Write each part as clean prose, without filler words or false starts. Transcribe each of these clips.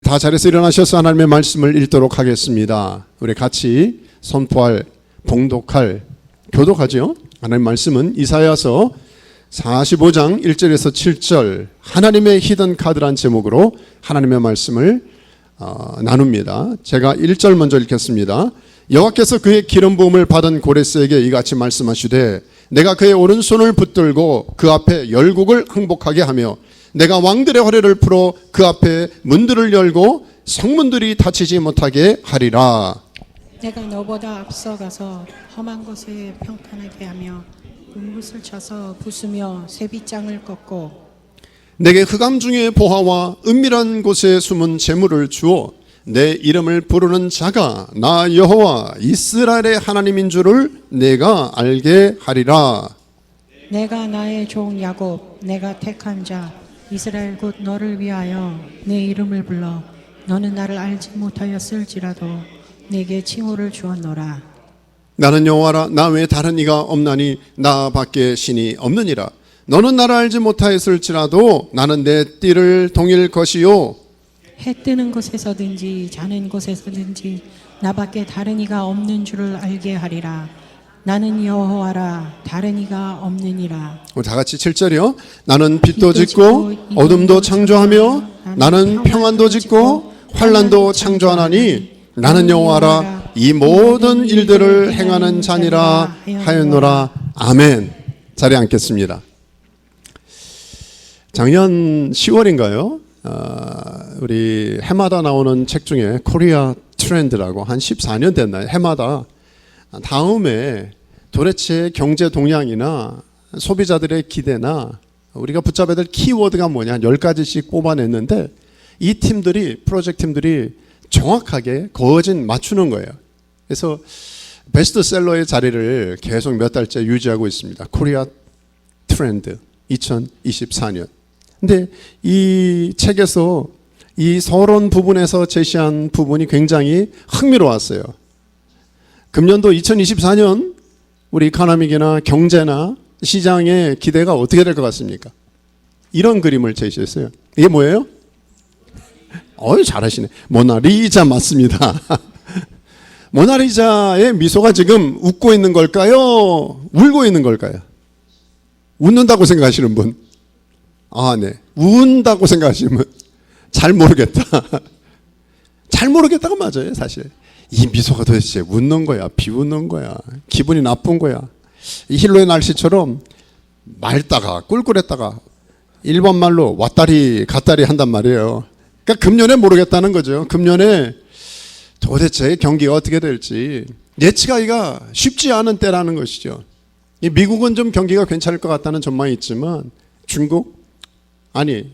다 자리에서 일어나셔서 하나님의 말씀을 읽도록 하겠습니다. 우리 같이 선포할, 봉독할, 교독하죠. 하나님의 말씀은 이사야서 45장 1절에서 7절 하나님의 히든 카드란 제목으로 하나님의 말씀을 나눕니다. 제가 1절 먼저 읽겠습니다. 여호와께서 그의 기름 부음을 받은 고레스에게 이같이 말씀하시되 내가 그의 오른손을 붙들고 그 앞에 열국을 항복하게 하며 내가 왕들의 허리를 풀어 그 앞에 문들을 열고 성문들이 닫히지 못하게 하리라. 내가 너보다 앞서가서 험한 곳에 평탄하게 하며 은붓을 쳐서 부수며 쇠빗장을 꺾고 내게 흑암 중에 보화와 은밀한 곳에 숨은 재물을 주어 내 이름을 부르는 자가 나 여호와 이스라엘의 하나님인 줄을 내가 알게 하리라. 내가 나의 종 야곱 내가 택한 자 이스라엘 곧 너를 위하여 내 이름을 불러 너는 나를 알지 못하였을지라도 내게 칭호를 주었노라. 나는 여호와라 나 외에 다른 이가 없나니 나밖에 신이 없느니라. 너는 나를 알지 못하였을지라도 나는 내 띠를 동일 것이요 해 뜨는 곳에서든지 자는 곳에서든지 나밖에 다른 이가 없는 줄을 알게 하리라. 나는 여호와라 다른 이가 없느니라. 우리 다 같이 7절이요. 나는 빛도 짓고 어둠도 창조하며 나는 평안도 짓고 환난도 창조하나니 나는 여호와라 이 모든 일들을 행하는 자니라 하였노라. 아멘. 자리에 앉겠습니다. 작년 10월인가요? 우리 해마다 나오는 책 중에 코리아 트렌드라고 한 14년 됐나요? 해마다 다음에 도대체 경제 동향이나 소비자들의 기대나 우리가 붙잡아야 될 키워드가 뭐냐 한 10가지씩 뽑아냈는데 이 팀들이 프로젝트 팀들이 정확하게 거진 맞추는 거예요. 그래서 베스트셀러의 자리를 계속 몇 달째 유지하고 있습니다. 코리아 트렌드 2024년. 근데 이 책에서 이 서론 부분에서 제시한 부분이 굉장히 흥미로웠어요. 금년도 2024년 우리 이코노믹이나 경제나 시장의 기대가 어떻게 될 것 같습니까? 이런 그림을 제시했어요. 이게 뭐예요? 잘하시네. 모나리자 맞습니다. 모나리자의 미소가 지금 웃고 있는 걸까요? 울고 있는 걸까요? 웃는다고 생각하시는 분? 네. 운다고 생각하시는 분? 잘 모르겠다. 잘 모르겠다가 맞아요, 사실. 이 미소가 도대체 웃는 거야, 비웃는 거야, 기분이 나쁜 거야. 이 힐로의 날씨처럼 맑다가 꿀꿀했다가 일본 말로 왔다리 갔다리 한단 말이에요. 그러니까 금년에 모르겠다는 거죠. 금년에 도대체 경기가 어떻게 될지 예측하기가 쉽지 않은 때라는 것이죠. 미국은 좀 경기가 괜찮을 것 같다는 전망이 있지만 중국?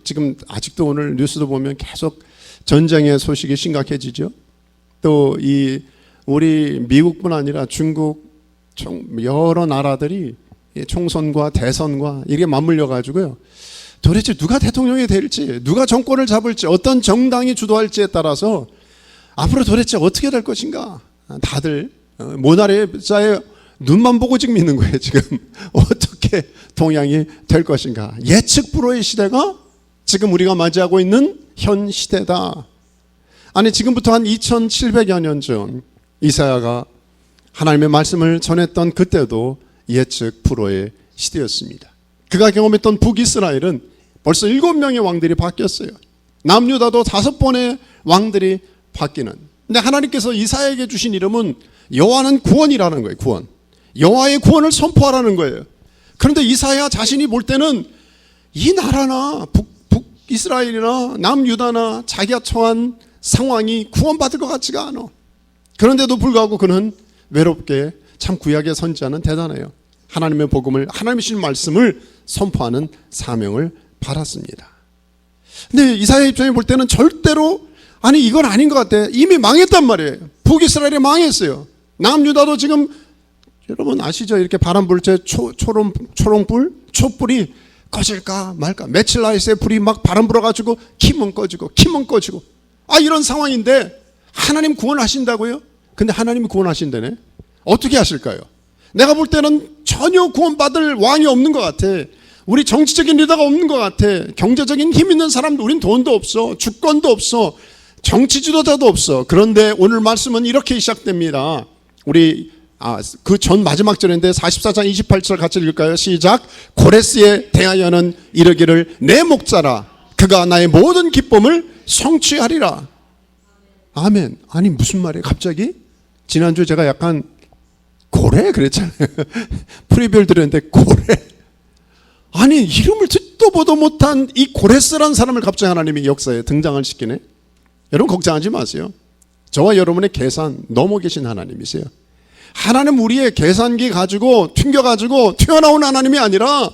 지금 아직도 오늘 뉴스도 보면 계속 전쟁의 소식이 심각해지죠. 또 우리 미국뿐 아니라 중국 여러 나라들이 총선과 대선과 이게 맞물려 가지고요. 도대체 누가 대통령이 될지, 누가 정권을 잡을지, 어떤 정당이 주도할지에 따라서 앞으로 도대체 어떻게 될 것인가? 다들 모나리자의 눈만 보고 지금 있는 거예요. 지금 어떻게 동향이 될 것인가? 예측 불허의 시대가 지금 우리가 맞이하고 있는 현 시대다. 지금부터 한 2700여 년 전 이사야가 하나님의 말씀을 전했던 그때도 예측 불허의 시대였습니다. 그가 경험했던 북이스라엘은 벌써 7명의 왕들이 바뀌었어요. 남유다도 5번의 왕들이 바뀌는. 근데 하나님께서 이사야에게 주신 이름은 여호와는 구원이라는 거예요. 구원. 여호와의 구원을 선포하라는 거예요. 그런데 이사야 자신이 볼 때는 이 나라나 북이스라엘이나 남유다나 자기가 처한 상황이 구원받을 것 같지가 않아. 그런데도 불구하고 그는 외롭게 참 구약의 선지자는 대단해요. 하나님의 복음을, 하나님의 주신 말씀을 선포하는 사명을 받았습니다. 근데 이사야 입장에 볼 때는 절대로 이건 아닌 것 같아. 이미 망했단 말이에요. 북이스라엘이 망했어요. 남유다도 지금 여러분 아시죠? 이렇게 바람 불 때 초롱불, 촛불이 꺼질까 말까. 며칠 나이스에 불이 막 바람 불어가지고 키면 꺼지고 이런 상황인데 하나님 구원하신다고요? 근데 하나님이 구원하신다네. 어떻게 하실까요? 내가 볼 때는 전혀 구원받을 왕이 없는 것 같아. 우리 정치적인 리더가 없는 것 같아. 경제적인 힘 있는 사람도 우린 돈도 없어. 주권도 없어. 정치 지도자도 없어. 그런데 오늘 말씀은 이렇게 시작됩니다. 우리 그 전 마지막 절인데 44장 28절 같이 읽을까요? 시작. 고레스에 대하여는 이르기를 내 목자라 그가 나의 모든 기쁨을 성취하리라. 아멘. 아니 무슨 말이에요 갑자기? 지난주 제가 약간 고래 그랬잖아요. 프리뷰를 드렸는데 고래. 아니 이름을 듣도 보도 못한 이 고레스라는 사람을 갑자기 하나님이 역사에 등장을 시키네. 여러분 걱정하지 마세요. 저와 여러분의 계산 넘어 계신 하나님이세요. 하나님 우리의 계산기 가지고 튕겨가지고 튀어나온 하나님이 아니라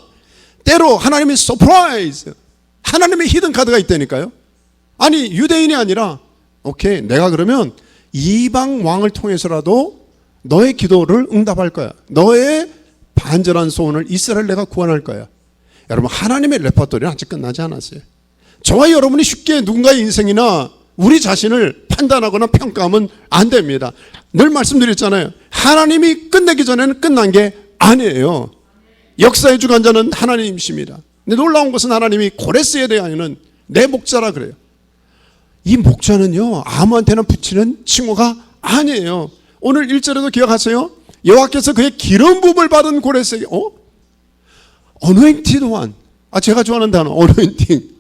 때로 하나님의 서프라이즈, 하나님의 히든 카드가 있다니까요. 아니 유대인이 아니라 오케이 내가 그러면 이방 왕을 통해서라도 너의 기도를 응답할 거야. 너의 반절한 소원을 이스라엘 내가 구원할 거야. 여러분 하나님의 레퍼토리는 아직 끝나지 않았어요. 저와 여러분이 쉽게 누군가의 인생이나 우리 자신을 판단하거나 평가하면 안 됩니다. 늘 말씀드렸잖아요. 하나님이 끝내기 전에는 끝난 게 아니에요. 역사의 주관자는 하나님이십니다. 근데 놀라운 것은 하나님이 고레스에 대하여는 내 목자라 그래요. 이 목자는요 아무한테나 붙이는 칭호가 아니에요. 오늘 1절에도 기억하세요. 여호와께서 그의 기름 부음을 받은 고레스에게 anointed one. 제가 좋아하는 단어 anointing.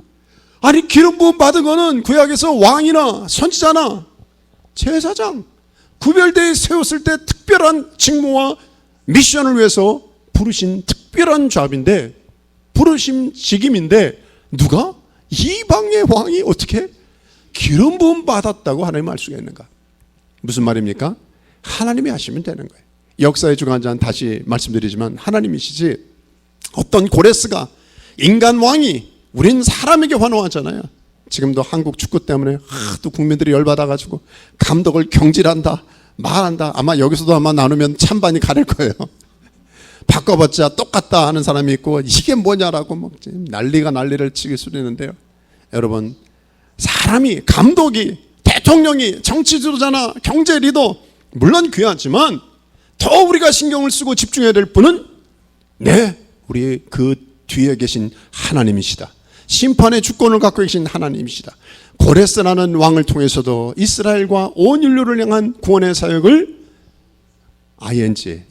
아니 기름 부음 받은 거는 구약에서 왕이나 선지자나 제사장 구별대에 세웠을 때 특별한 직무와 미션을 위해서 부르신 특별한 잡인데 부르심 직임인데 누가? 이방의 왕이 어떻게 기름 부음 받았다고 하나님 알 수가 있는가? 무슨 말입니까? 하나님이 하시면 되는 거예요. 역사의 주관자는 다시 말씀드리지만 하나님이시지 어떤 고레스가 인간 왕이 우린 사람에게 환호하잖아요. 지금도 한국 축구 때문에 또 국민들이 열받아가지고 감독을 경질한다 말한다. 아마 여기서도 아마 나누면 찬반이 가릴 거예요. 바꿔봤자 똑같다 하는 사람이 있고 이게 뭐냐라고 막 난리가 난리를 치게 소리는데요. 여러분 사람이 감독이 대통령이 정치 지도자나 경제 리더 물론 귀하지만 더 우리가 신경을 쓰고 집중해야 될 분은 우리 그 뒤에 계신 하나님이시다. 심판의 주권을 갖고 계신 하나님이시다. 고레스라는 왕을 통해서도 이스라엘과 온 인류를 향한 구원의 사역을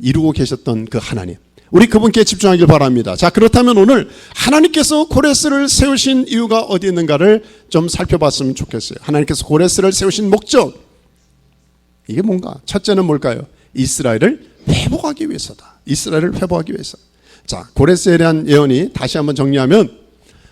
이루고 계셨던 그 하나님, 우리 그분께 집중하길 바랍니다. 자, 그렇다면 오늘 하나님께서 고레스를 세우신 이유가 어디 있는가를 좀 살펴봤으면 좋겠어요. 하나님께서 고레스를 세우신 목적, 이게 뭔가? 첫째는 뭘까요? 이스라엘을 회복하기 위해서다. 이스라엘을 회복하기 위해서. 자, 고레스에 대한 예언이 다시 한번 정리하면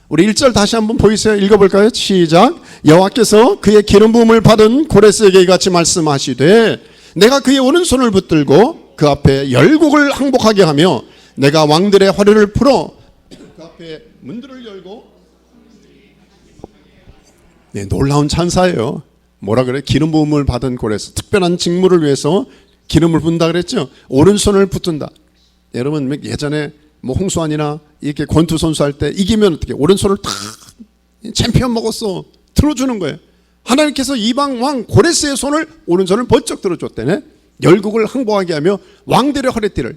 우리 1절 다시 한번 보이세요? 읽어볼까요? 시작. 여호와께서 그의 기름 부음을 받은 고레스에게 이같이 말씀하시되 내가 그의 오른손을 붙들고 그 앞에 열국을 항복하게 하며 내가 왕들의 허리를 풀어 그 앞에 문들을 열고 놀라운 찬사예요. 뭐라 그래? 기름 부음을 받은 고레스, 특별한 직무를 위해서 기름을 붓는다 그랬죠. 오른손을 붙든다. 여러분 예전에 홍수환이나 이렇게 권투 선수 할 때 이기면 어떻게 오른손을 탁 챔피언 먹었어 들어주는 거예요. 하나님께서 이방 왕 고레스의 오른손을 번쩍 들어줬대네. 열국을 항복하게 하며 왕들의 허리띠를,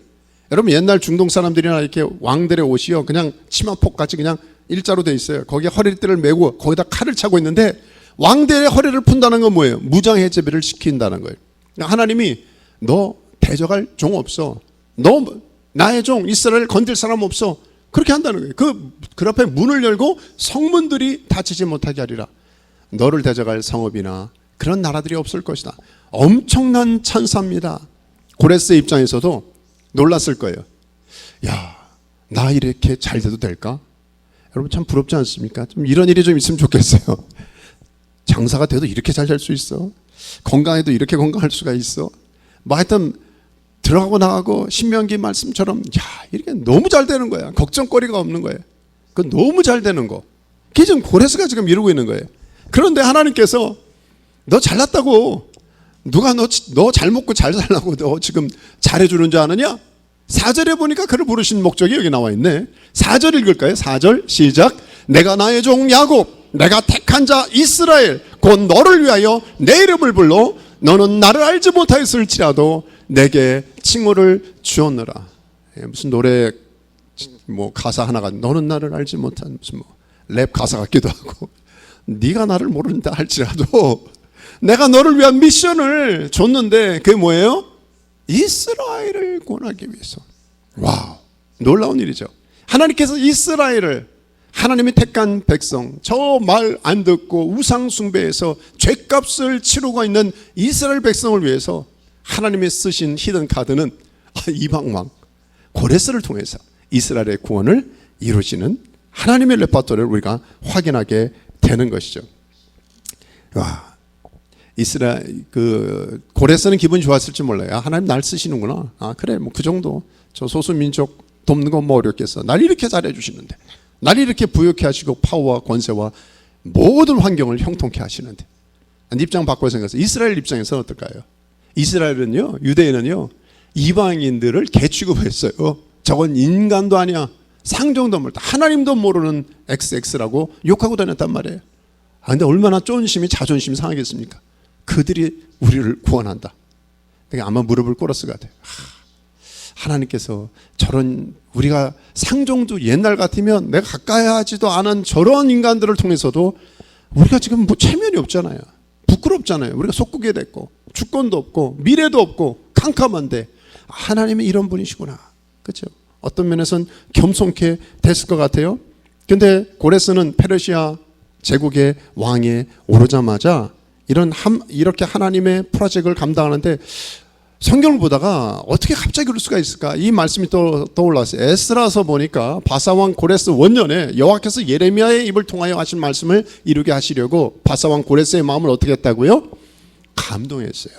여러분 옛날 중동 사람들이나 이렇게 왕들의 옷이요 그냥 치마폭같이 그냥 일자로 돼 있어요. 거기에 허리띠를 메고 거기다 칼을 차고 있는데 왕들의 허리를 푼다는 건 뭐예요? 무장해제비를 시킨다는 거예요. 하나님이 너 대적할 종 없어, 너 나의 종 이스라엘 건들 사람 없어, 그렇게 한다는 거예요. 그 앞에 문을 열고 성문들이 닫히지 못하게 하리라. 너를 대적할 성읍이나 그런 나라들이 없을 것이다. 엄청난 찬사입니다. 고레스 입장에서도 놀랐을 거예요. 야, 나 이렇게 잘 돼도 될까? 여러분 참 부럽지 않습니까? 좀 이런 일이 좀 있으면 좋겠어요. 장사가 돼도 이렇게 잘 될 수 있어? 건강해도 이렇게 건강할 수가 있어? 하여튼 들어가고 나가고 신명기 말씀처럼 이렇게 너무 잘 되는 거야. 걱정거리가 없는 거예요. 그 너무 잘 되는 거. 그게 지금 고레스가 지금 이루고 있는 거예요. 그런데 하나님께서 너 잘났다고, 누가 너 잘 먹고 잘 살라고 너 지금 잘해주는 줄 아느냐? 4절에 보니까 그를 부르신 목적이 여기 나와 있네. 4절 읽을까요? 4절 시작. 내가 나의 종 야곱, 내가 택한 자 이스라엘 곧 너를 위하여 내 이름을 불러 너는 나를 알지 못하였을지라도 내게 칭호를 주었느라. 무슨 노래 가사 하나가 너는 나를 알지 못한 무슨 랩 가사 같기도 하고 네가 나를 모른다 할지라도 내가 너를 위한 미션을 줬는데 그게 뭐예요? 이스라엘을 구원하기 위해서. 와우, 놀라운 일이죠. 하나님께서 이스라엘을, 하나님이 택한 백성, 저 말 안 듣고 우상 숭배에서 죄값을 치르고 있는 이스라엘 백성을 위해서 하나님이 쓰신 히든 카드는 이방 왕 고레스를 통해서 이스라엘의 구원을 이루시는 하나님의 레파토리를 우리가 확인하게 되는 것이죠. 와, 이스라엘 고레스는 기분이 좋았을지 몰라요. 하나님 날 쓰시는구나. 그래, 뭐 그 정도. 저 소수민족 돕는 건 뭐 어렵겠어. 날 이렇게 잘해 주시는데, 날 이렇게 부유케 하시고 파워와 권세와 모든 환경을 형통케 하시는데. 입장 바꿔 생각해서 이스라엘 입장에서는 어떨까요? 이스라엘은요, 유대인은요, 이방인들을 개취급했어요. 저건 인간도 아니야, 상종도 모르다, 하나님도 모르는 XX라고 욕하고 다녔단 말이에요. 근데 얼마나 쫀심이, 자존심이 상하겠습니까? 그들이 우리를 구원한다. 그러니까 아마 무릎을 꿇었을 것 같아요. 하나님께서 저런, 우리가 상종도 옛날 같으면 내가 가까이 하지도 않은 저런 인간들을 통해서도 우리가 지금 뭐 체면이 없잖아요. 부끄럽잖아요. 우리가 속국이 됐고 주권도 없고 미래도 없고 캄캄한데 하나님이 이런 분이시구나. 그렇죠? 어떤 면에서는 겸손케 됐을 것 같아요. 근데 고레스는 페르시아 제국의 왕에 오르자마자 이렇게 하나님의 프로젝트를 감당하는데, 성경을 보다가 어떻게 갑자기 그럴 수가 있을까? 이 말씀이 또 떠올랐어요. 에스라서 보니까 바사왕 고레스 원년에 여호와께서 예레미야의 입을 통하여 하신 말씀을 이루게 하시려고 바사왕 고레스의 마음을 어떻게 했다고요? 감동했어요.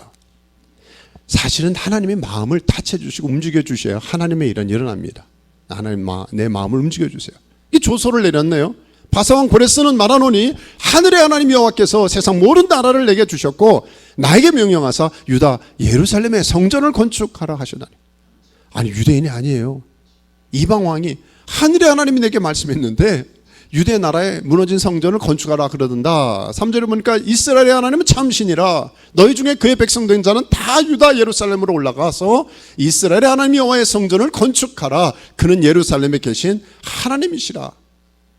사실은 하나님의 마음을 타쳐 주시고 움직여 주셔야 하나님의 일은 일어납니다. 하나님, 내 마음을 움직여 주세요. 이 조서를 내렸네요. 바사왕 고레스는 말하노니 하늘의 하나님 여호와께서 세상 모든 나라를 내게 주셨고 나에게 명령하사 유다 예루살렘에 성전을 건축하라 하셨나니. 아니, 유대인이 아니에요. 이방 왕이 하늘의 하나님이 내게 말씀했는데 유대 나라에 무너진 성전을 건축하라 그러던다. 3절에 보니까 이스라엘의 하나님은 참신이라 너희 중에 그의 백성 된 자는 다 유다 예루살렘으로 올라가서 이스라엘의 하나님 여호와의 성전을 건축하라. 그는 예루살렘에 계신 하나님이시라.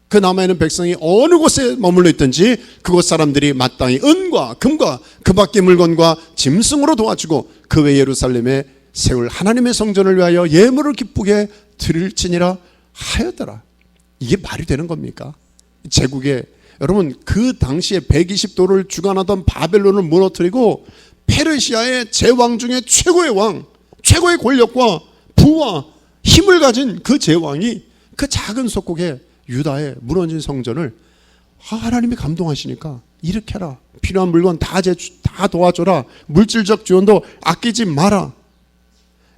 그 남아있는 백성이 어느 곳에 머물러 있든지 그곳 사람들이 마땅히 은과 금과 그 밖의 물건과 짐승으로 도와주고 그 외 예루살렘에 세울 하나님의 성전을 위하여 예물을 기쁘게 드릴지니라 하였더라. 이게 말이 되는 겁니까? 제국에, 여러분, 그 당시에 120도를 주관하던 바벨론을 무너뜨리고 페르시아의 제왕 중에 최고의 왕, 최고의 권력과 부와 힘을 가진 그 제왕이 그 작은 속국에 유다의 무너진 성전을 하나님이 감동하시니까 이렇게 해라. 필요한 물건 다 도와줘라. 물질적 지원도 아끼지 마라.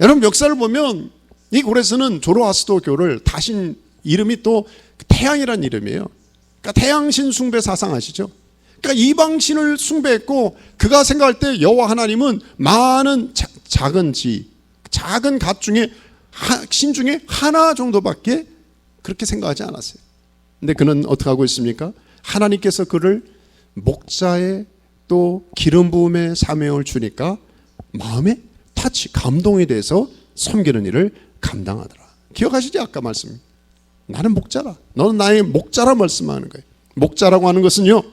여러분, 역사를 보면 이 고레스는 조로아스터교를 다신 이름이 또 태양이라는 이름이에요. 그러니까 태양신 숭배 사상 아시죠? 그러니까 이방신을 숭배했고 그가 생각할 때 여호와 하나님은 많은 작은 갓 중에 신 중에 하나 정도밖에 그렇게 생각하지 않았어요. 근데 그는 어떻게 하고 있습니까? 하나님께서 그를 목자의 또 기름 부음의 사명을 주니까 마음에 감동이 돼서 섬기는 일을 감당하더라. 기억하시죠? 아까 말씀. 나는 목자라. 너는 나의 목자라 말씀하는 거예요. 목자라고 하는 것은요,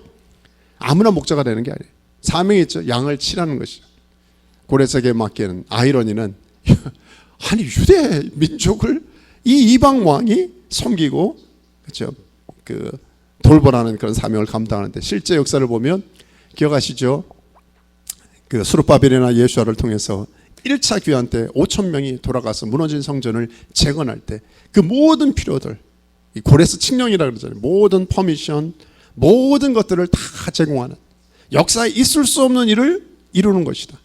아무나 목자가 되는 게 아니에요. 사명이 있죠. 양을 치라는 것이죠. 고레스에게 맡기는 아이러니는 아니, 유대 민족을 이 이방 왕이 섬기고, 그렇죠, 돌보라는 그런 사명을 감당하는데, 실제 역사를 보면 기억하시죠? 수룹바벨이나 예수아를 통해서 1차 귀환 때 5천 명이 돌아가서 무너진 성전을 재건할 때 그 모든 필요들, 이 고레스 칙령이라 그러잖아요. 모든 퍼미션, 모든 것들을 다 제공하는, 역사에 있을 수 없는 일을 이루는 것이다.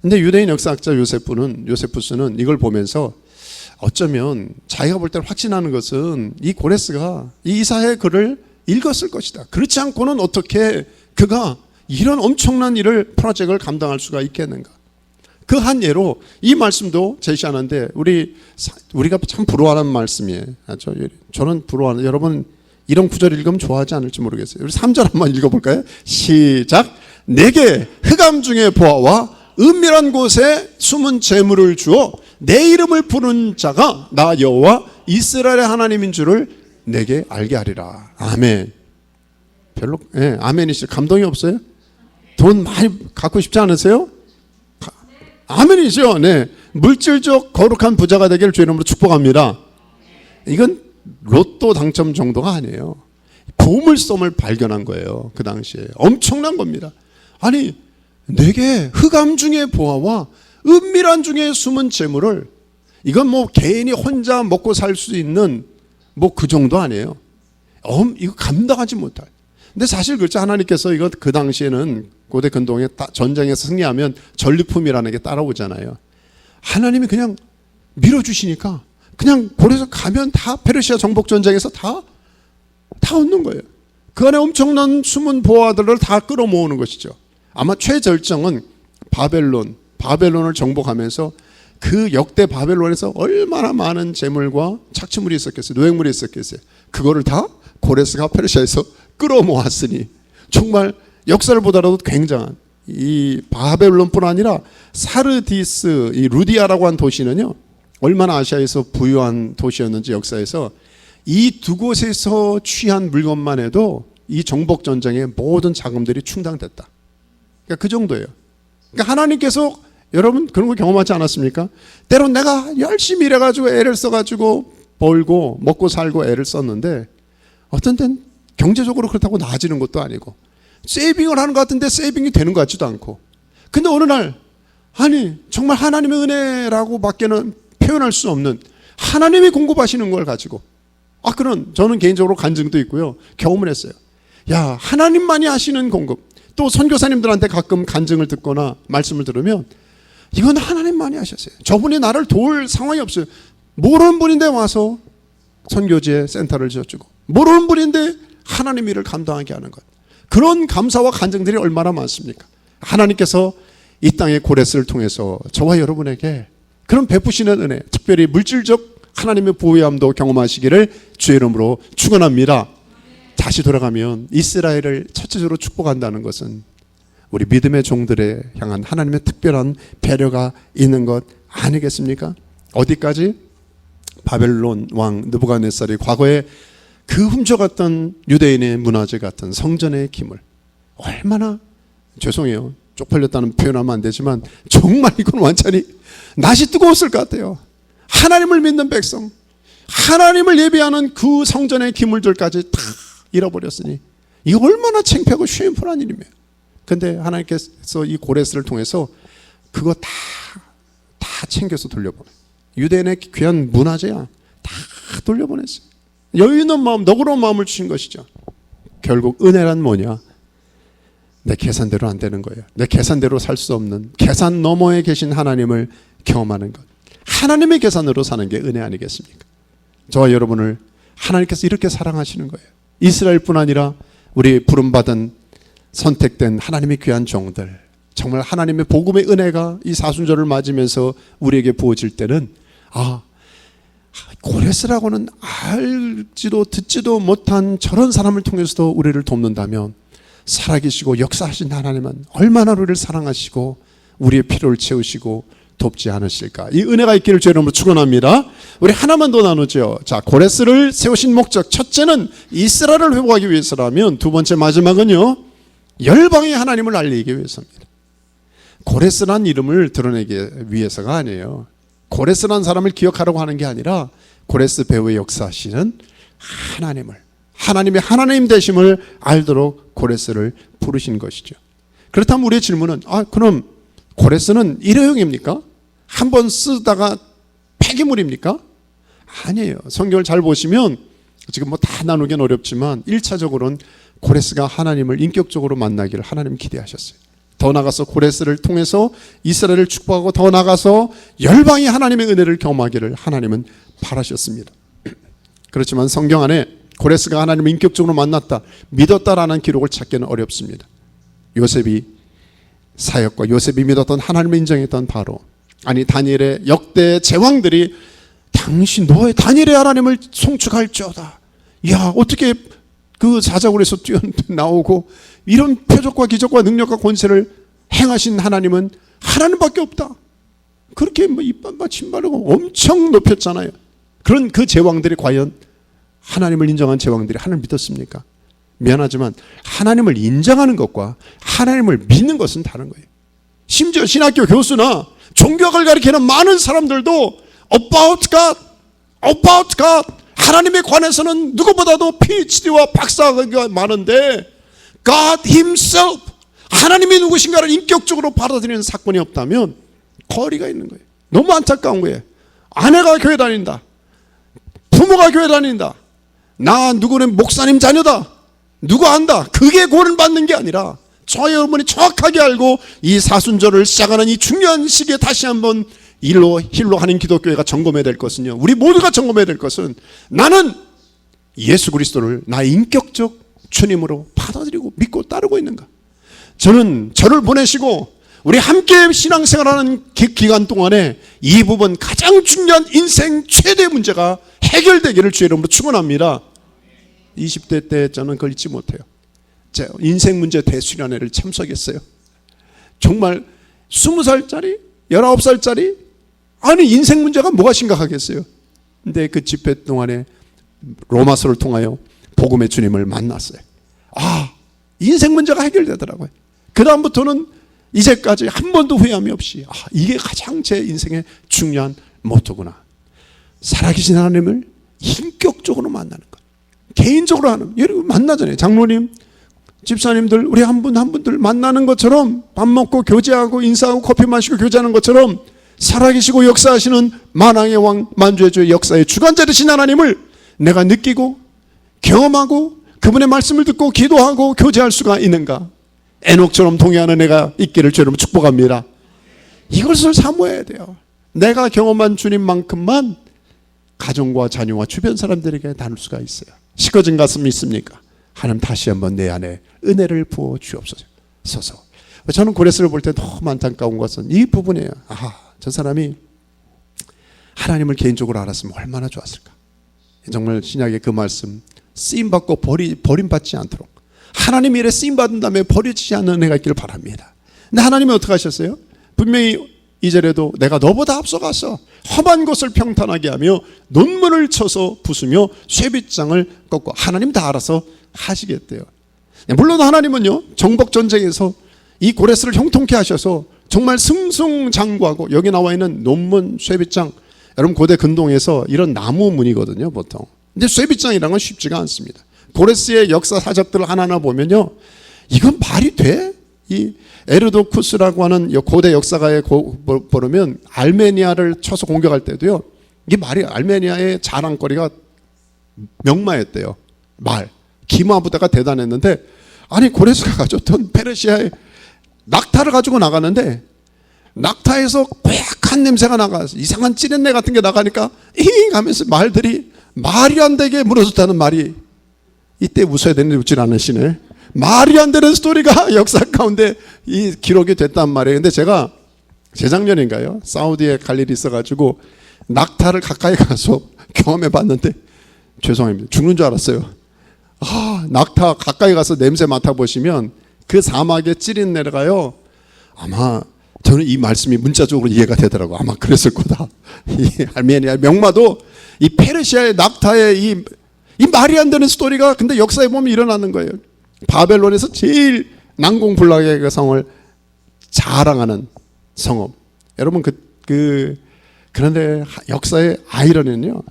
근데 유대인 역사학자 요세푸스는 이걸 보면서 어쩌면 자기가 볼 때 확신하는 것은 이 고레스가 이 이사야의 글을 읽었을 것이다. 그렇지 않고는 어떻게 그가 이런 엄청난 일을, 프로젝트를 감당할 수가 있겠는가. 그 한 예로 이 말씀도 제시하는데 우리가 참 부러워하는 말씀이에요. 저는 부러워하는, 여러분 이런 구절 읽으면 좋아하지 않을지 모르겠어요. 우리 3절 한번 읽어볼까요? 시작. 내게 흑암 중에 보아와 은밀한 곳에 숨은 재물을 주어 내 이름을 부른 자가 나 여호와 이스라엘의 하나님인 줄을 내게 알게 하리라. 아멘. 별로 아멘이시죠? 감동이 없어요? 돈 많이 갖고 싶지 않으세요? 아멘이죠. 네. 물질적 거룩한 부자가 되기를 주의 이름으로 축복합니다. 이건 로또 당첨 정도가 아니에요. 보물섬을 발견한 거예요. 그 당시에. 엄청난 겁니다. 아니, 내게 흑암 중의 보화와 은밀한 중에 숨은 재물을, 이건 뭐 개인이 혼자 먹고 살 수 있는 뭐 그 정도 아니에요. 이거 감당하지 못할. 근데 사실 그렇죠. 하나님께서 이거 그 당시에는 고대 근동에 전쟁에서 승리하면 전리품이라는 게 따라오잖아요. 하나님이 그냥 밀어주시니까 그냥 고래에서 가면 다 페르시아 정복 전쟁에서 다 얻는 거예요. 그 안에 엄청난 숨은 보화들을 다 끌어모으는 것이죠. 아마 최절정은 바벨론을 정복하면서 그 역대 바벨론에서 얼마나 많은 재물과 착취물이 있었겠어요. 노획물이 있었겠어요. 그거를 다 고레스가 페르시아에서 끌어모았으니 정말 역사를 보더라도 굉장한, 이 바벨론뿐 아니라 사르디스, 이 루디아라고 한 도시는요, 얼마나 아시아에서 부유한 도시였는지 역사에서 이 두 곳에서 취한 물건만 해도 이 정복 전쟁의 모든 자금들이 충당됐다. 그러니까 그 정도예요. 그러니까 하나님께서, 여러분 그런 거 경험하지 않았습니까? 때론 내가 열심히 일해가지고 애를 써가지고 벌고 먹고 살고 애를 썼는데 어떤 땐 경제적으로 그렇다고 나아지는 것도 아니고 세이빙을 하는 것 같은데 세이빙이 되는 것 같지도 않고, 근데 어느 날 아니 정말 하나님의 은혜라고 밖에는 표현할 수 없는 하나님이 공급하시는 걸 가지고, 그런 저는 개인적으로 간증도 있고요, 경험을 했어요. 야, 하나님만이 하시는 공급. 또 선교사님들한테 가끔 간증을 듣거나 말씀을 들으면 이건 하나님만이 하셨어요. 저분이 나를 도울 상황이 없어요. 모르는 분인데 와서 선교지에 센터를 지어주고, 모르는 분인데 하나님 일을 감당하게 하는 것. 그런 감사와 간증들이 얼마나 많습니까? 하나님께서 이 땅의 고레스를 통해서 저와 여러분에게 그런 베푸시는 은혜, 특별히 물질적 하나님의 보호함도 경험하시기를 주의 이름으로 축원합니다. 다시 돌아가면 이스라엘을 첫째적으로 축복한다는 것은 우리 믿음의 종들에 향한 하나님의 특별한 배려가 있는 것 아니겠습니까? 어디까지? 바벨론 왕 느부갓네살이 과거에 그 훔쳐갔던 유대인의 문화재 같은 성전의 기물, 얼마나, 죄송해요, 쪽팔렸다는 표현하면 안 되지만 정말 이건 완전히 낯이 뜨거웠을 것 같아요. 하나님을 믿는 백성, 하나님을 예배하는 그 성전의 기물들까지 다 잃어버렸으니 이거 얼마나 창피하고 쉐임풀한 일이며. 근데 하나님께서 이 고레스를 통해서 그거 다 챙겨서 돌려보내. 유대인의 귀한 문화재야 다 돌려보냈어요. 여유 있는 마음, 너그러운 마음을 주신 것이죠. 결국 은혜란 뭐냐? 내 계산대로 안 되는 거예요. 내 계산대로 살 수 없는, 계산 너머에 계신 하나님을 경험하는 것. 하나님의 계산으로 사는 게 은혜 아니겠습니까? 저와 여러분을 하나님께서 이렇게 사랑하시는 거예요. 이스라엘뿐 아니라 우리 부름받은 선택된 하나님의 귀한 종들, 정말 하나님의 복음의 은혜가 이 사순절을 맞으면서 우리에게 부어질 때는 고레스라고는 알지도 듣지도 못한 저런 사람을 통해서도 우리를 돕는다면 살아계시고 역사하신 하나님은 얼마나 우리를 사랑하시고 우리의 필요를 채우시고 돕지 않으실까. 이 은혜가 있기를 주의 이름으로 축원합니다. 우리 하나만 더 나누죠. 자, 고레스를 세우신 목적, 첫째는 이스라엘을 회복하기 위해서라면, 두 번째 마지막은요, 열방의 하나님을 알리기 위해서입니다. 고레스란 이름을 드러내기 위해서가 아니에요. 고레스란 사람을 기억하라고 하는 게 아니라 고레스 배후에 역사하시는 하나님을, 하나님의 하나님 되심을 알도록 고레스를 부르신 것이죠. 그렇다면 우리의 질문은, 그럼 고레스는 일회용입니까? 한번 쓰다가 폐기물입니까? 아니에요. 성경을 잘 보시면 지금 뭐 다 나누기는 어렵지만 1차적으로는 고레스가 하나님을 인격적으로 만나기를 하나님 기대하셨어요. 더 나아가서 고레스를 통해서 이스라엘을 축복하고 더 나아가서 열방이 하나님의 은혜를 경험하기를 하나님은 바라셨습니다. 그렇지만 성경 안에 고레스가 하나님을 인격적으로 만났다, 믿었다라는 기록을 찾기는 어렵습니다. 요셉이 사역과 요셉이 믿었던 하나님을 인정했던 바로, 다니엘의 역대 제왕들이 당신 너의 다니엘의 하나님을 송축할지어다. 야, 어떻게 그 사자굴에서 뛰어나오고 이런 표적과 기적과 능력과 권세를 행하신 하나님은 하나님밖에 없다. 그렇게 입만 침 바르고 엄청 높였잖아요. 그런 그 제왕들이 과연 하나님을 인정한 제왕들이 하나님을 믿었습니까? 미안하지만 하나님을 인정하는 것과 하나님을 믿는 것은 다른 거예요. 심지어 신학교 교수나 종교학을 가르치는 많은 사람들도 about God, 하나님에 관해서는 누구보다도 PhD와 박사가 많은데 God Himself, 하나님이 누구신가를 인격적으로 받아들이는 사건이 없다면 거리가 있는 거예요. 너무 안타까운 거예요. 아내가 교회 다닌다, 부모가 교회 다닌다, 나 누구는 목사님 자녀다, 누구 안다, 그게 구원받는 게 아니라 저희 여러분이 정확하게 알고 이 사순절을 시작하는 이 중요한 시기에 다시 한번 힐로 하는 기독교회가 점검해야 될 것은요, 우리 모두가 점검해야 될 것은 나는 예수 그리스도를 나의 인격적 주님으로 받아들이고 믿고 따르고 있는가. 저는 저를 보내시고 우리 함께 신앙생활하는 기간 동안에 이 부분 가장 중요한 인생 최대 문제가 해결되기를 주의 이름으로 축원합니다. 20대 때 저는 그걸 잊지 못해요. 제가 인생 문제 대수련회를 참석했어요. 정말 20살짜리 19살짜리 아니 인생 문제가 뭐가 심각하겠어요. 근데 그 집회 동안에 로마서를 통하여 복음의 주님을 만났어요. 아, 인생 문제가 해결되더라고요. 그 다음부터는 이제까지 한 번도 후회함이 없이 이게 가장 제 인생의 중요한 모토구나. 살아계신 하나님을 인격적으로 만나는 것, 개인적으로 하는, 여러분 만나잖아요. 장로님, 집사님들, 우리 한 분 한 분들 만나는 것처럼 밥 먹고 교제하고 인사하고 커피 마시고 교제하는 것처럼 살아계시고 역사하시는 만왕의 왕 만주의 주의 역사의 주관자 되신 하나님을 내가 느끼고 경험하고 그분의 말씀을 듣고 기도하고 교제할 수가 있는가. 에녹처럼 동의하는 애가 있기를 주의 이름으로 축복합니다. 이것을 사모해야 돼요. 내가 경험한 주님만큼만 가정과 자녀와 주변 사람들에게 나눌 수가 있어요. 시커진 가슴이 있습니까? 하나님 다시 한번 내 안에 은혜를 부어 주옵소서. 저는 고레스를 볼 때 너무 안타까운 것은 이 부분이에요. 저 사람이 하나님을 개인적으로 알았으면 얼마나 좋았을까. 정말 신약의 그 말씀, 쓰임받고 버림받지 않도록 하나님의 일에 쓰임받은 다음에 버려지지 않는 애가 있기를 바랍니다. 근데 하나님이 어떻게 하셨어요? 분명히 2절에도 내가 너보다 앞서가서 험한 것을 평탄하게 하며 논문을 쳐서 부수며 쇠빗장을 꺾고, 하나님 다 알아서 하시겠대요. 물론 하나님은요, 정복전쟁에서 이 고레스를 형통케 하셔서 정말 승승장구하고, 여기 나와 있는 논문, 쇠빗장, 여러분 고대 근동에서 이런 나무 문이거든요 보통. 근데 쇠빗장이라는 건 쉽지가 않습니다. 고레스의 역사 사적들을 하나하나 보면요, 이건 말이 돼? 이 에르도쿠스라고 하는 고대 역사가에 보면 알메니아를 쳐서 공격할 때도요, 이게 말이, 알메니아의 자랑거리가 명마였대요. 말, 기마부대가 대단했는데, 아니 고레스가 가졌던 페르시아의 낙타를 가지고 나가는데 낙타에서 고약한 냄새가 나가서 이상한 찌린내 같은 게 나가니까 잉 하면서 말들이 말이 안 되게 무너졌다는 말이, 이때 웃어야 되는데 웃질 않으시네. 말이 안 되는 스토리가 역사 가운데 이 기록이 됐단 말이에요. 근데 제가 재작년인가요? 사우디에 갈 일이 있어가지고 낙타를 가까이 가서 경험해 봤는데, 죄송합니다, 죽는 줄 알았어요. 낙타 가까이 가서 냄새 맡아보시면 그 사막에 찌린내가요, 아마 저는 이 말씀이 문자적으로 이해가 되더라고요. 아마 그랬을 거다. 이 알메니아 명마도 이 페르시아의 낙타의 이 말이 안 되는 스토리가 근데 역사에 보면 일어나는 거예요. 바벨론에서 제일 난공불락의 그 성을 자랑하는 성읍. 여러분 그런데 역사의 아이러니는요,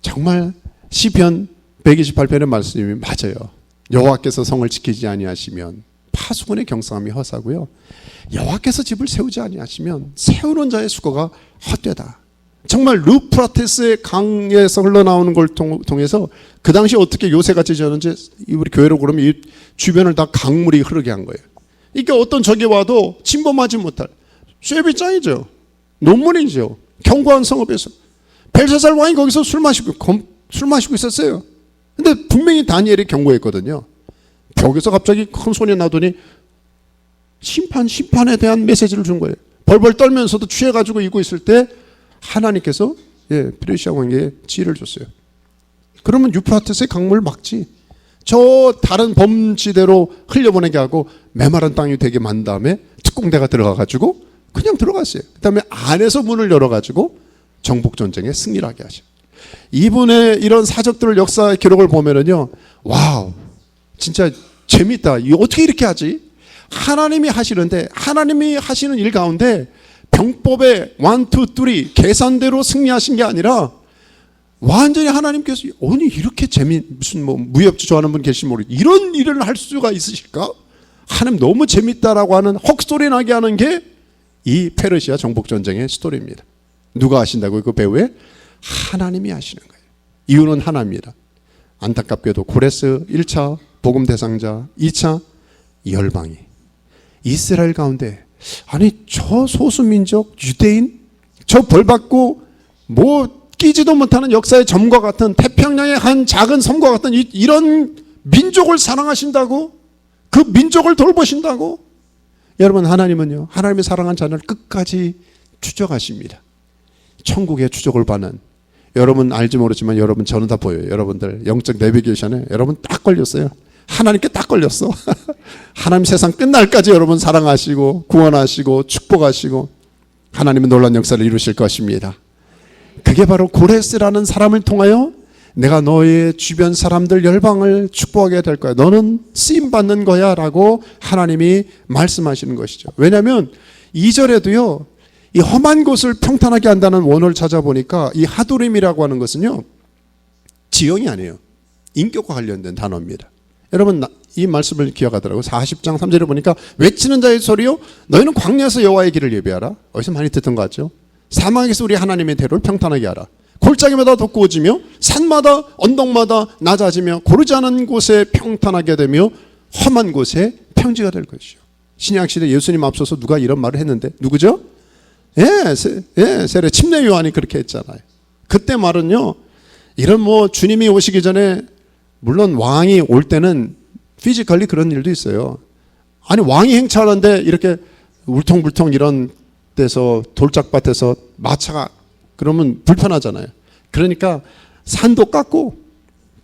정말 시편 128편의 말씀이 맞아요. 여호와께서 성을 지키지 아니하시면 파수꾼의 경성함이 허사고요, 여호와께서 집을 세우지 아니하시면 세우는 자의 수고가 헛되다. 정말 루프라테스의 강에서 흘러나오는 걸 통해서 그 당시 어떻게 요새같이 지었는지, 우리 교회로 그러면 이 주변을 다 강물이 흐르게 한 거예요. 이게 어떤 적이 와도 침범하지 못할 쇠빗장이죠. 논문이죠. 견고한 성읍에서 벨사살 왕이 거기서 술 마시고 있었어요. 근데 분명히 다니엘이 경고했거든요. 벽에서 갑자기 큰 소리 나더니 심판에 대한 메시지를 준 거예요. 벌벌 떨면서도 취해가지고 이고 있을 때 하나님께서 페르시아 왕에게 지혜를 줬어요. 그러면 유프라테스의 강물을 막지, 저 다른 범지대로 흘려보내게 하고 메마른 땅이 되게 만 다음에 특공대가 들어가가지고 그냥 들어갔어요. 그 다음에 안에서 문을 열어가지고 정복전쟁에 승리를 하게 하죠. 이분의 이런 사적들을, 역사 기록을 보면은요, 와우, 진짜 재밌다. 이거 어떻게 이렇게 하지? 하나님이 하시는데, 하나님이 하시는 일 가운데 병법의 1, 2, 3 계산대로 승리하신 게 아니라 완전히 하나님께서 아니 이렇게 무슨 뭐 무협지 좋아하는 분 계시면 모르겠 이런 일을 할 수가 있으실까? 하나님 너무 재밌다라고 하는 헉소리 나게 하는 게 이 페르시아 정복 전쟁의 스토리입니다. 누가 하신다고요? 그 배후에 하나님이 하시는 거예요. 이유는 하나입니다. 안타깝게도 고레스 1차 복음 대상자, 2차 열방이 이스라엘 가운데 아니 저 소수민족 유대인 저 벌받고 뭐 끼지도 못하는 역사의 점과 같은 태평양의 한 작은 섬과 같은 이런 민족을 사랑하신다고? 그 민족을 돌보신다고? 여러분 하나님은요 하나님이 사랑한 자녀를 끝까지 추적하십니다. 천국의 추적을 받는 여러분 알지 모르지만 여러분 저는 다 보여요. 여러분들 영적 내비게이션에 여러분 딱 걸렸어요. 하나님께 딱 걸렸어. 하나님 세상 끝날까지 여러분 사랑하시고 구원하시고 축복하시고 하나님은 놀라운 역사를 이루실 것입니다. 그게 바로 고레스라는 사람을 통하여 내가 너의 주변 사람들 열방을 축복하게 될 거야. 너는 쓰임받는 거야 라고 하나님이 말씀하시는 것이죠. 왜냐하면 2절에도요 이 험한 곳을 평탄하게 한다는 원어를 찾아보니까 이 하도림이라고 하는 것은요 지형이 아니에요. 인격과 관련된 단어입니다. 여러분 이 말씀을 기억하더라고요. 40장 3절에 보니까 외치는 자의 소리요 너희는 광야에서 여호와의 길을 예비하라. 어디서 많이 듣던 것 같죠? 사막에서 우리 하나님의 대로를 평탄하게 하라. 골짜기마다 돋구어지며 산마다 언덕마다 낮아지며 고르지 않은 곳에 평탄하게 되며 험한 곳에 평지가 될 것이요. 신약시대 예수님 앞서서 누가 이런 말을 했는데 누구죠? 세례 침례 요한이 그렇게 했잖아요. 그때 말은요 이런 뭐 주님이 오시기 전에 물론 왕이 올 때는 피지컬리 그런 일도 있어요. 아니 왕이 행차하는데 이렇게 울퉁불퉁 이런 데서 돌짝밭에서 마차가 그러면 불편하잖아요. 그러니까 산도 깎고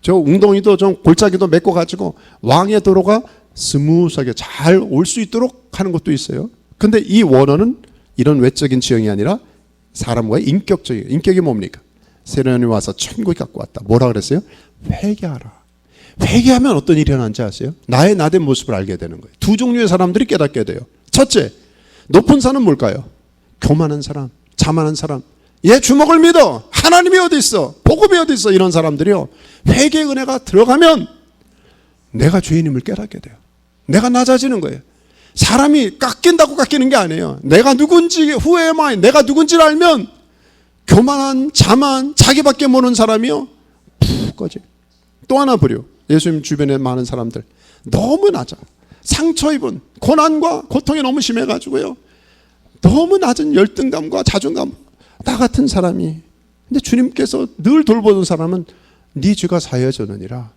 저 웅덩이도 좀 골짜기도 메꿔 가지고 왕의 도로가 스무스하게 잘 올 수 있도록 하는 것도 있어요. 근데 이 원어는 이런 외적인 지형이 아니라 사람과의 인격적인 인격이 뭡니까? 세례요한이 와서 천국이 갖고 왔다. 뭐라 그랬어요? 회개하라. 회개하면 어떤 일이 일어나는지 아세요? 나의 나된 모습을 알게 되는 거예요. 두 종류의 사람들이 깨닫게 돼요. 첫째, 높은 산은 뭘까요? 교만한 사람, 자만한 사람. 얘 주먹을 믿어. 하나님이 어디 있어? 복음이 어디 있어? 이런 사람들이요. 회개의 은혜가 들어가면 내가 죄인임을 깨닫게 돼요. 내가 낮아지는 거예요. 사람이 깎인다고 깎이는 게 아니에요. 내가 누군지 후회마이 내가 누군지를 알면 교만한 자만 자기밖에 모르는 사람이요 푹 꺼져. 또 하나 보려. 예수님 주변에 많은 사람들 너무 낮아. 상처 입은 고난과 고통이 너무 심해가지고요. 너무 낮은 열등감과 자존감. 나 같은 사람이. 근데 주님께서 늘 돌보는 사람은 네 죄가 사여졌느니라.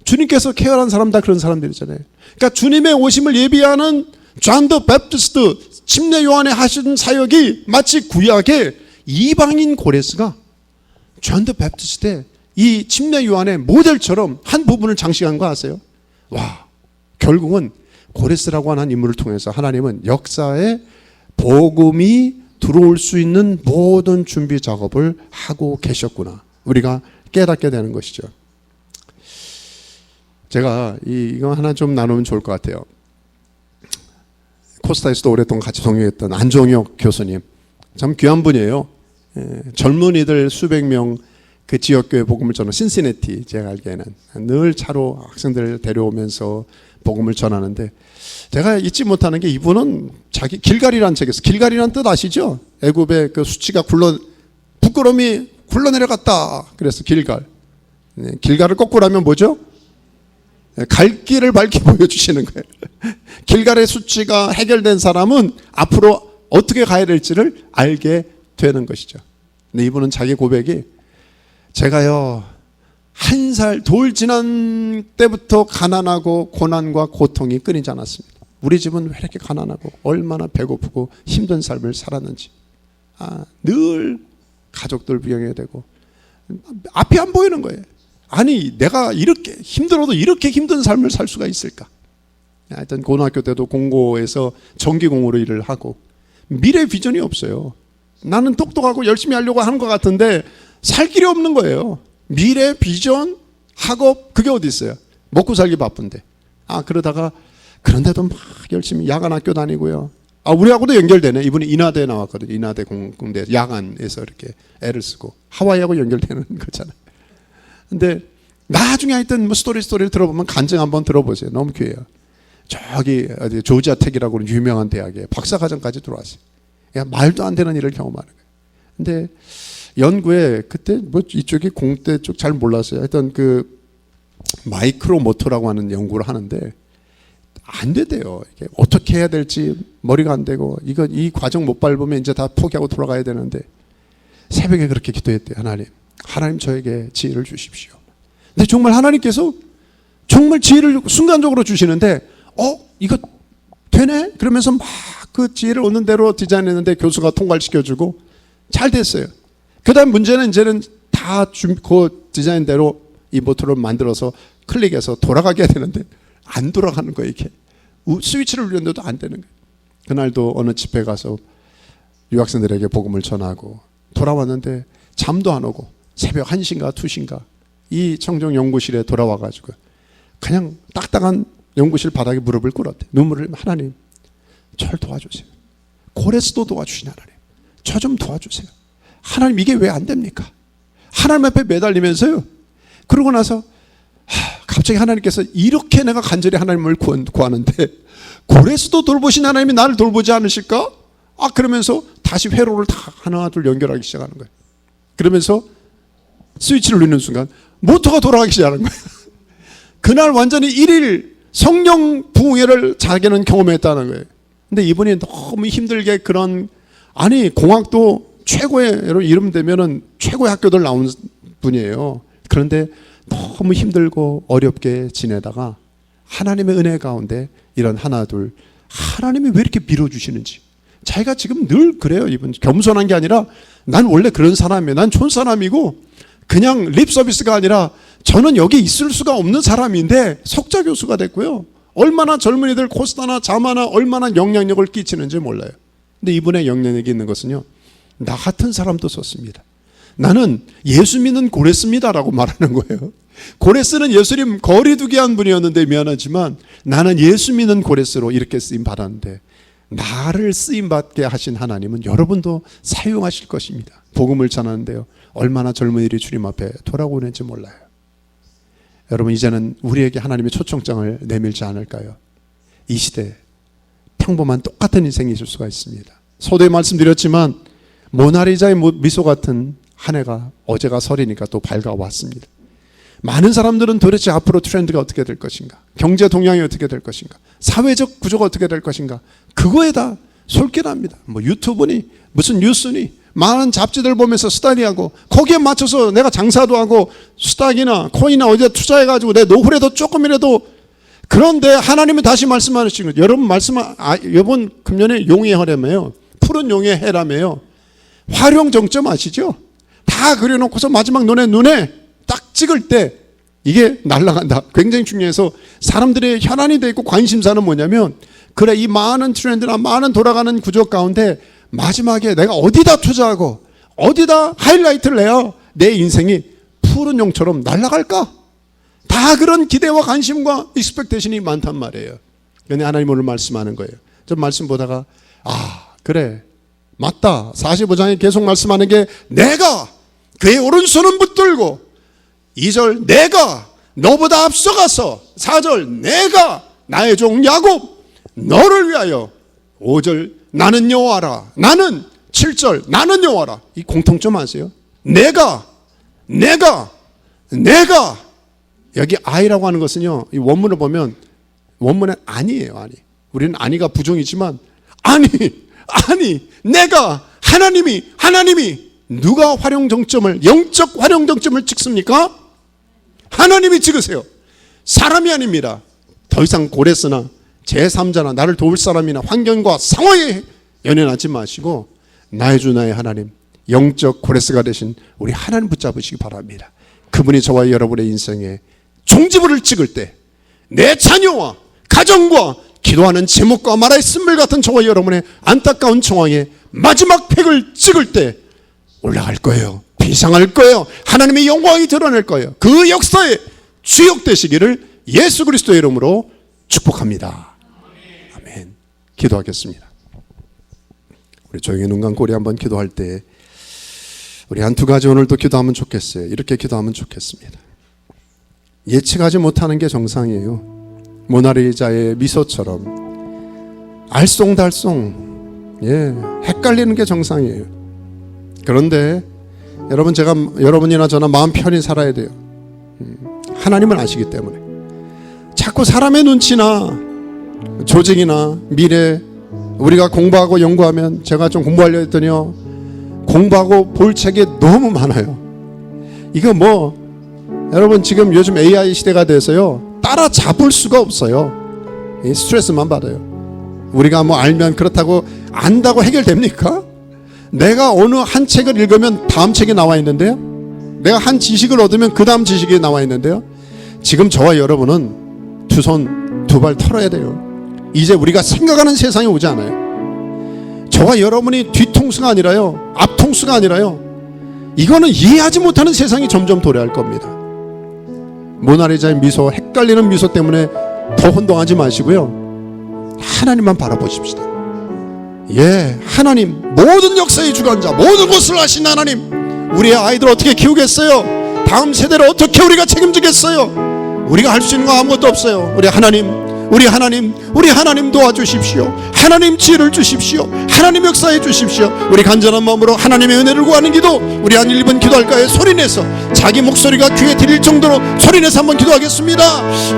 주님께서 케어한 사람 다 그런 사람들이잖아요. 그러니까 주님의 오심을 예비하는 존 더 베프티스트 침례 요한의 하신 사역이 마치 구약의 이방인 고레스가 존 더 베프티스트의 이 침례 요한의 모델처럼 한 부분을 장식한 거 아세요? 와, 결국은 고레스라고 하는 인물을 통해서 하나님은 역사에 복음이 들어올 수 있는 모든 준비 작업을 하고 계셨구나. 우리가 깨닫게 되는 것이죠. 제가 이거 하나 좀 나누면 좋을 것 같아요. 코스타에서도 오랫동안 같이 동행했던 안종혁 교수님. 참 귀한 분이에요. 젊은이들 수백 명 그 지역교회 복음을 전하는 신시내티 제가 알기에는 늘 차로 학생들을 데려오면서 복음을 전하는데 제가 잊지 못하는 게 이분은 자기 길갈이라는 책에서 길갈이라는 뜻 아시죠? 애굽의 그 수치가 부끄러움이 굴러내려갔다. 그래서 길갈. 길갈을 거꾸로 하면 뭐죠? 갈 길을 밝게 보여주시는 거예요. 길갈의 수치가 해결된 사람은 앞으로 어떻게 가야 될지를 알게 되는 것이죠. 근데 이분은 자기 고백이 제가요 1살 돌 지난 때부터 가난하고 고난과 고통이 끊이지 않았습니다. 우리 집은 왜 이렇게 가난하고 얼마나 배고프고 힘든 삶을 살았는지. 늘 가족들 부양해야 되고 앞이 안 보이는 거예요. 아니 내가 이렇게 힘들어도 이렇게 힘든 삶을 살 수가 있을까? 하여튼 고등학교 때도 공고에서 전기공으로 일을 하고 미래 비전이 없어요. 나는 똑똑하고 열심히 하려고 하는 것 같은데 살 길이 없는 거예요. 미래 비전, 학업 그게 어디 있어요? 먹고 살기 바쁜데. 그러다가 그런데도 막 열심히 야간 학교 다니고요. 우리하고도 연결되네. 이분이 인하대에 나왔거든요. 인하대 공대 야간에서 이렇게 애를 쓰고 하와이하고 연결되는 거잖아요. 근데 나중에 하여튼 뭐 스토리를 들어보면 간증 한번 들어보세요. 너무 귀해요. 저기 어디 조지아 텍이라고 유명한 대학에 박사과정까지 들어왔어요. 말도 안 되는 일을 경험하는 거예요. 근데 연구에 그때 뭐 이쪽이 공대 쪽 잘 몰랐어요. 하여튼 그 마이크로 모터라고 하는 연구를 하는데 안 되대요. 이게 어떻게 해야 될지 머리가 안 되고 이 과정 못 밟으면 이제 다 포기하고 돌아가야 되는데 새벽에 그렇게 기도했대요. 하나님 저에게 지혜를 주십시오. 근데 정말 하나님께서 정말 지혜를 순간적으로 주시는데 이거 되네? 그러면서 막 그 지혜를 얻는 대로 디자인했는데 교수가 통과를 시켜주고 잘 됐어요. 그 다음 문제는 이제는 다 그 디자인대로 이 모터를 만들어서 클릭해서 돌아가게 해야 되는데 안 돌아가는 거예요. 이렇게 스위치를 눌렸는데도 안 되는 거예요. 그날도 어느 집회 가서 유학생들에게 복음을 전하고 돌아왔는데 잠도 안 오고 새벽 1시인가 2시인가 이 청정 연구실에 돌아와가지고 그냥 딱딱한 연구실 바닥에 무릎을 꿇었대. 눈물을 하나님 저를 도와주세요. 고레스도 도와주시냐 하나님. 저 좀 도와주세요. 하나님 이게 왜 안 됩니까? 하나님 앞에 매달리면서요. 그러고 나서 갑자기 하나님께서 이렇게 내가 간절히 하나님을 구하는데 고레스도 돌보신 하나님이 나를 돌보지 않으실까? 그러면서 다시 회로를 다 하나 둘 연결하기 시작하는 거예요. 그러면서 스위치를 누르는 순간 모터가 돌아가기 시작하는 거예요. 그날 완전히 1일 성령 부흥회를 자기는 경험했다는 거예요. 근데 이분이 너무 힘들게 공학도 최고의 이름 되면은 최고의 학교들 나온 분이에요. 그런데 너무 힘들고 어렵게 지내다가 하나님의 은혜 가운데 이런 하나 둘 하나님이 왜 이렇게 밀어주시는지 자기가 지금 늘 그래요. 이분 겸손한 게 아니라 난 원래 그런 사람이에요. 난 촌사람이고 그냥 립 서비스가 아니라 저는 여기 있을 수가 없는 사람인데 석좌 교수가 됐고요. 얼마나 젊은이들 코스타나 자마나 얼마나 영향력을 끼치는지 몰라요. 근데 이분의 영향력이 있는 것은요. 나 같은 사람도 썼습니다. 나는 예수 믿는 고레스입니다라고 말하는 거예요. 고레스는 예수님 거리두기 한 분이었는데 미안하지만 나는 예수 믿는 고레스로 이렇게 쓰임 받았는데 나를 쓰임 받게 하신 하나님은 여러분도 사용하실 것입니다. 복음을 전하는데요. 얼마나 젊은이들이 주님 앞에 돌아오는지 몰라요. 여러분 이제는 우리에게 하나님의 초청장을 내밀지 않을까요? 이 시대 평범한 똑같은 인생이 있을 수가 있습니다. 서두에 말씀드렸지만 모나리자의 미소 같은 한 해가 어제가 설이니까 또 밝아왔습니다. 많은 사람들은 도대체 앞으로 트렌드가 어떻게 될 것인가, 경제 동향이 어떻게 될 것인가, 사회적 구조가 어떻게 될 것인가, 그거에 다 솔깃합니다. 유튜브니 무슨 뉴스니 많은 잡지들 보면서 스타디하고 거기에 맞춰서 내가 장사도 하고 스탁이나 코인이나 어디에 투자해가지고 내 노후라도 조금이라도. 그런데 하나님이 다시 말씀하시는 거예요. 여러분 이번 금년에 용의 해라며요. 푸른 용의 해라며요. 활용 정점 아시죠? 다 그려놓고서 마지막 눈에 딱 찍을 때 이게 날아간다. 굉장히 중요해서 사람들의 현안이 되어 있고 관심사는 뭐냐면 그래 이 많은 트렌드나 많은 돌아가는 구조 가운데 마지막에 내가 어디다 투자하고 어디다 하이라이트를 내야 내 인생이 푸른 용처럼 날아갈까? 다 그런 기대와 관심과 익스펙테이션이 많단 말이에요. 그런데 하나님 오늘 말씀하는 거예요. 저 말씀 보다가 그래 맞다. 45장에 계속 말씀하는 게 내가 그의 오른손은 붙들고 2절 내가 너보다 앞서가서 4절 내가 나의 종 야곱 너를 위하여 5절 나는 여호와라 나는 7절 나는 여호와라. 이 공통점 아세요? 내가 여기 I라고 하는 것은요 이 원문을 보면 원문은 아니에요. 아니. 우리는 아니가 부정이지만 아니 내가 하나님이 누가 활용 정점을 영적 활용 정점을 찍습니까? 하나님이 찍으세요. 사람이 아닙니다. 더 이상 고레스나 제3자나 나를 도울 사람이나 환경과 상황에 연연하지 마시고 나의 주 나의 하나님 영적 고레스가 되신 우리 하나님 붙잡으시기 바랍니다. 그분이 저와 여러분의 인생에 종지부를 찍을 때 내 자녀와 가정과 기도하는 제목과 말하의 쓴물 같은 저와 여러분의 안타까운 정황에 마지막 팩을 찍을 때 올라갈 거예요. 비상할 거예요. 하나님의 영광이 드러날 거예요. 그 역사에 주역 되시기를 예수 그리스도의 이름으로 축복합니다. 아멘. 기도하겠습니다. 우리 조용히 눈 감고 우리 한번 기도할 때 우리 한 두 가지 오늘도 기도하면 좋겠어요. 이렇게 기도하면 좋겠습니다. 예측하지 못하는 게 정상이에요. 모나리자의 미소처럼 알쏭달쏭 헷갈리는 게 정상이에요. 그런데 여러분이나 저나 마음 편히 살아야 돼요. 하나님을 아시기 때문에 자꾸 사람의 눈치나 조직이나 미래 우리가 공부하고 연구하면 제가 좀 공부하려 했더니요 공부하고 볼 책이 너무 많아요. 이거 여러분 지금 요즘 AI 시대가 돼서요 따라잡을 수가 없어요. 스트레스만 받아요. 우리가 알면 그렇다고 안다고 해결됩니까? 내가 어느 한 책을 읽으면 다음 책이 나와 있는데요. 내가 한 지식을 얻으면 그 다음 지식이 나와 있는데요. 지금 저와 여러분은 두 손 두 발 털어야 돼요. 이제 우리가 생각하는 세상이 오지 않아요. 저와 여러분이 뒤통수가 아니라요 앞통수가 아니라요 이거는 이해하지 못하는 세상이 점점 도래할 겁니다. 모나리자의 미소, 헷갈리는 미소 때문에 더 혼동하지 마시고요 하나님만 바라보십시다. 하나님, 모든 역사의 주관자, 모든 것을 아신 하나님, 우리의 아이들 어떻게 키우겠어요? 다음 세대를 어떻게 우리가 책임지겠어요? 우리가 할 수 있는 거 아무것도 없어요. 우리 하나님 도와주십시오. 하나님 지혜를 주십시오. 하나님 역사해 주십시오. 우리 간절한 마음으로 하나님의 은혜를 구하는 기도, 우리 한 1분 기도할까요? 소리내서 자기 목소리가 귀에 들릴 정도로 소리내서 한번 기도하겠습니다.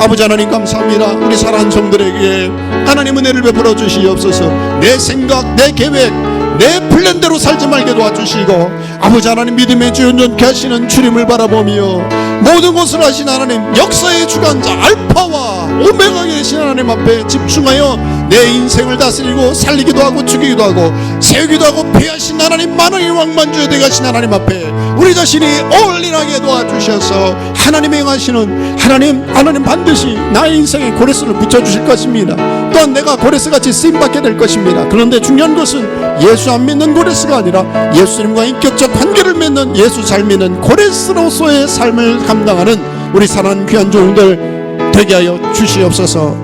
아버지 하나님 감사합니다. 우리 사랑하는 종들에게 하나님 은혜를 베풀어 주시옵소서. 내 생각, 내 계획, 내 플랜대로 살지 말게 도와주시고, 아버지 하나님 믿음의 주 온전케 하시는 주님을 바라보며 모든 것을 하신 하나님, 역사의 주관자 알파와 오메가 계신 하나님 앞에 집중하여 내 인생을 다스리고 살리기도 하고 죽이기도 하고 세우기도 하고 폐하신 하나님, 만왕의 왕만주의 대가신 하나님 앞에 우리 자신이 올인하게 도와주셔서 하나님의 행하시는 하나님 반드시 나의 인생에 고레스를 붙여주실 것입니다. 또한 내가 고레스같이 쓰임받게 될 것입니다. 그런데 중요한 것은 예수 안 믿는 고레스가 아니라 예수님과 인격적 관계를 맺는, 예수 잘 믿는 고레스로서의 삶을 감당하는 우리 사랑하는 귀한 종들 되게 하여 주시옵소서.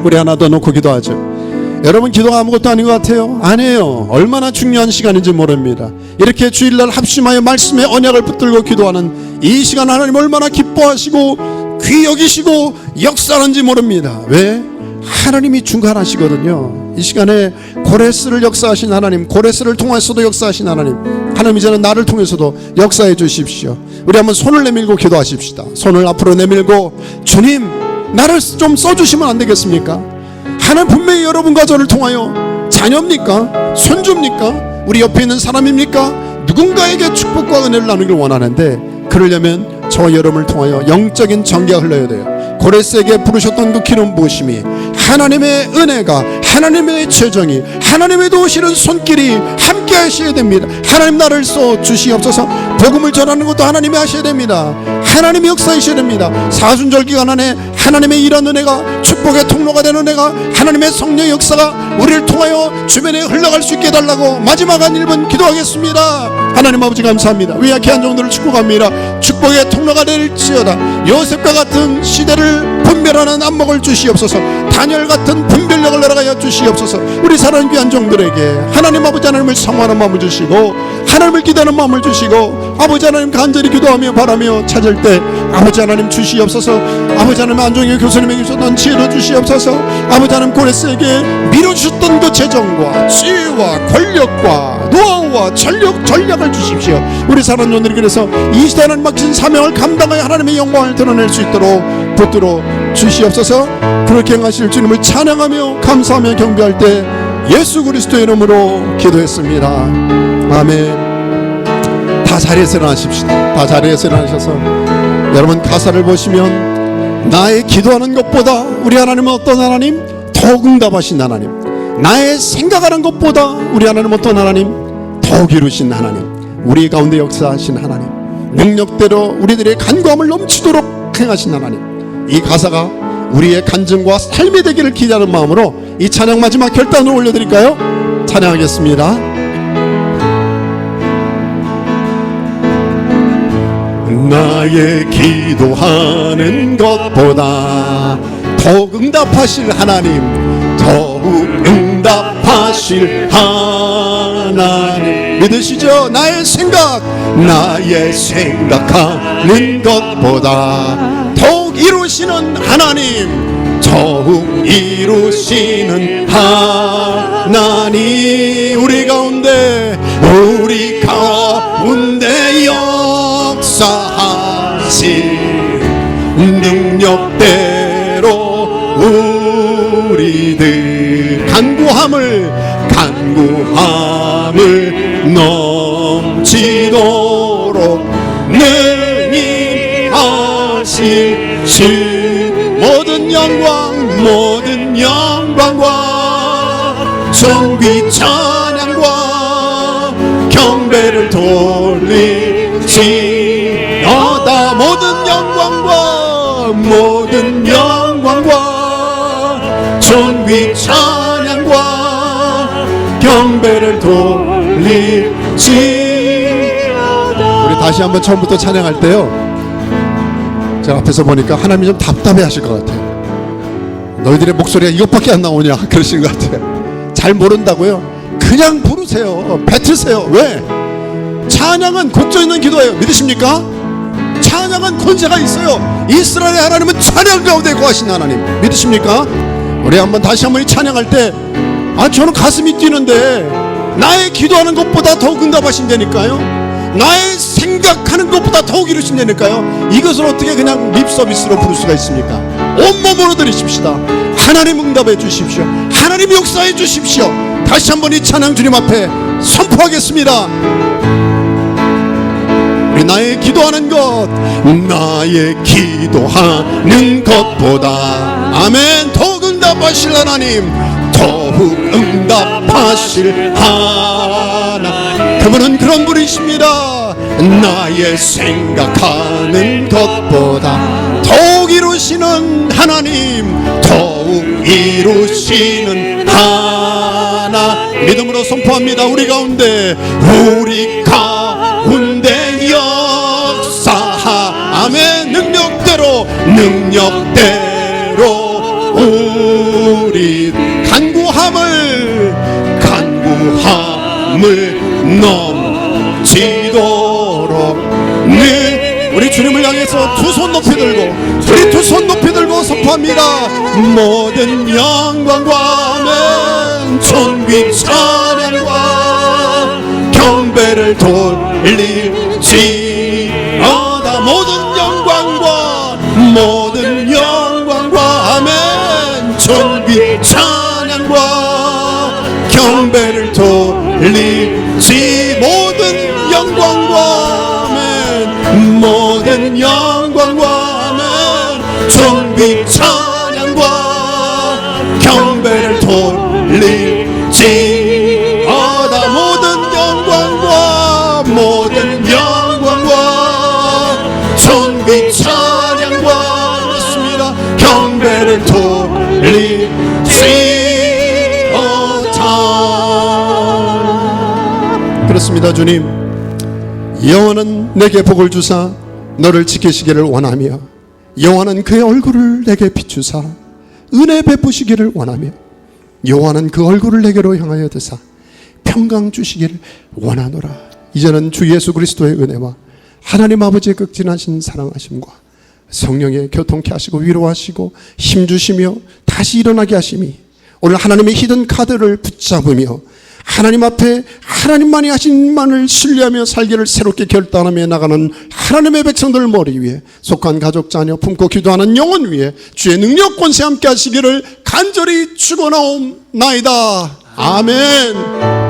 우리 하나 더 놓고 기도하죠. 여러분, 기도가 아무것도 아닌 것 같아요? 아니에요. 얼마나 중요한 시간인지 모릅니다. 이렇게 주일날 합심하여 말씀의 언약을 붙들고 기도하는 이 시간 하나님 얼마나 기뻐하시고 귀히 여기시고 역사하는지 모릅니다. 왜? 하나님이 중간하시거든요. 이 시간에 고레스를 역사하신 하나님, 고레스를 통해서도 역사하신 하나님 이제는 나를 통해서도 역사해 주십시오. 우리 한번 손을 내밀고 기도하십시다. 손을 앞으로 내밀고, 주님 나를 좀 써주시면 안 되겠습니까? 하나님 분명히 여러분과 저를 통하여 자녀입니까? 손주입니까? 우리 옆에 있는 사람입니까? 누군가에게 축복과 은혜를 나누길 원하는데, 그러려면 저와 여러분을 통하여 영적인 전개가 흘러야 돼요. 고레스에게 부르셨던 그 기름 부으심이, 하나님의 은혜가, 하나님의 최정이, 하나님의 도우시는 손길이 함께 하셔야 됩니다. 하나님 나를 써 주시옵소서. 복음을 전하는 것도 하나님이 하셔야 됩니다. 하나님이 역사하셔야 됩니다. 사순절 기간 안에 하나님의 이런 은혜가, 축복의 통로가 되는 은혜가, 하나님의 성령의 역사가 우리를 통하여 주변에 흘러갈 수 있게 해달라고 마지막 한 1분 기도하겠습니다. 하나님 아버지 감사합니다. 위에 귀한 종들을 축복합니다. 축복의 통로가 될지어다. 요셉과 같은 시대를 분별하는 안목을 주시옵소서. 다니엘 같은 분별력을 내려가여 주시옵소서. 우리 사랑하는 귀한 종들에게 하나님 아버지 하나님을 사모하는 마음을 주시고, 하나님을 기대하는 마음을 주시고, 아버지 하나님 간절히 기도하며 바라며 찾을 때 아버지 하나님 주시옵소서. 아버지 하나님 안종의 교수님에게 주셨던 지혜를 주시옵소서. 아버지 하나님 고레스에게 밀어주셨던 그 재정과 지혜와 권력과 노하우와 전략을 주십시오. 우리 사랑하는 종들이 그래서 이 시대 하나님 맡기신 사명을 감당하여 하나님의 영광을 드러낼 수 있도록 붙들어 주시옵소서. 그렇게 행하실 주님을 찬양하며 감사하며 경배할 때 예수 그리스도의 이름으로 기도했습니다. 아멘. 다 자리에서 일어나십시다. 다 자리에서 일어나셔서 여러분 가사를 보시면, 나의 기도하는 것보다 우리 하나님은 어떤 하나님? 더욱 응답하신 하나님. 나의 생각하는 것보다 우리 하나님은 어떤 하나님? 더욱 이루신 하나님. 우리 가운데 역사하신 하나님. 능력대로 우리들의 간구함을 넘치도록 행하신 하나님. 이 가사가 우리의 간증과 삶이 되기를 기대하는 마음으로 이 찬양 마지막 결단을 올려드릴까요? 찬양하겠습니다. 나의 기도하는 것보다 더욱 응답하실 하나님, 더욱 응답하실 하나님 믿으시죠? 나의 생각하는 것보다 더욱 이루시는 하나님, 더욱 이루시는 하나님 우리 가운데 역사하실 능력대로 우리들 간구함을 넘치도록 능히 하실 모든 영광과 존귀 찬양과 경배를 돌리시어다. 모든 영광과 존귀 찬양과 경배를 돌리시어다. 우리 다시 한번 처음부터 찬양할 때요, 제가 앞에서 보니까 하나님이 좀 답답해 하실 것 같아요. 너희들의 목소리가 이것밖에 안 나오냐 그러시는 것 같아요. 잘 모른다고요? 그냥 부르세요. 뱉으세요. 왜? 찬양은 곡조 있는 기도예요. 믿으십니까? 찬양은 권세가 있어요. 이스라엘의 하나님은 찬양 가운데 거하신 하나님 믿으십니까? 우리 다시 한번 이 찬양할 때 저는 가슴이 뛰는데 나의 기도하는 것보다 더욱 응답하신다니까요. 나의 생각하는 것보다 더욱 이루신다니까요. 이것을 어떻게 그냥 립서비스로 부를 수가 있습니까? 온몸으로 드리십시다. 하나님 응답해 주십시오. 하나님 역사해 주십시오. 다시 한번 이 찬양 주님 앞에 선포하겠습니다. 우리 나의 기도하는 것보다 아멘 더욱 응답하실 하나님, 더욱 응답하실 하나님 그분은 그런 분이십니다. 나의 생각하는 것보다 더욱 이루시는 하나님, 더욱 이루시는 하나님 믿음으로 선포합니다. 우리 가운데 역사하 아멘 능력대로 우리 간구함을 넘치도록 우리 주님을 향해서 두 손 높이 들고 선포합니다. 모든 영광과 아멘 존귀 찬양과 경배를 돌리시어다. 모든 영광과 아멘 존귀 찬양과 경배를 돌리시 모든 영광과 아멘 존귀 찬양과 경배를 돌리시어다. 모든 영광과 존귀 찬양과 그렇습니다. 경배를 돌리시어다. 그렇습니다. 주님, 여호와는 내게 복을 주사 너를 지키시기를 원하며 여호와는 그의 얼굴을 내게 비추사 은혜 베푸시기를 원하며 여호와는 그 얼굴을 내게로 향하여 드사 평강 주시기를 원하노라. 이제는 주 예수 그리스도의 은혜와 하나님 아버지의 극진하신 사랑하심과 성령의 교통케 하시고 위로하시고 힘주시며 다시 일어나게 하심이 오늘 하나님의 히든 카드를 붙잡으며 하나님 앞에 하나님만이 하신 만을 신뢰하며 살기를 새롭게 결단하며 나가는 하나님의 백성들 머리 위에 속한 가족 자녀 품고 기도하는 영혼 위에 주의 능력 권세 함께 하시기를 간절히 축원하옵나이다. 아멘.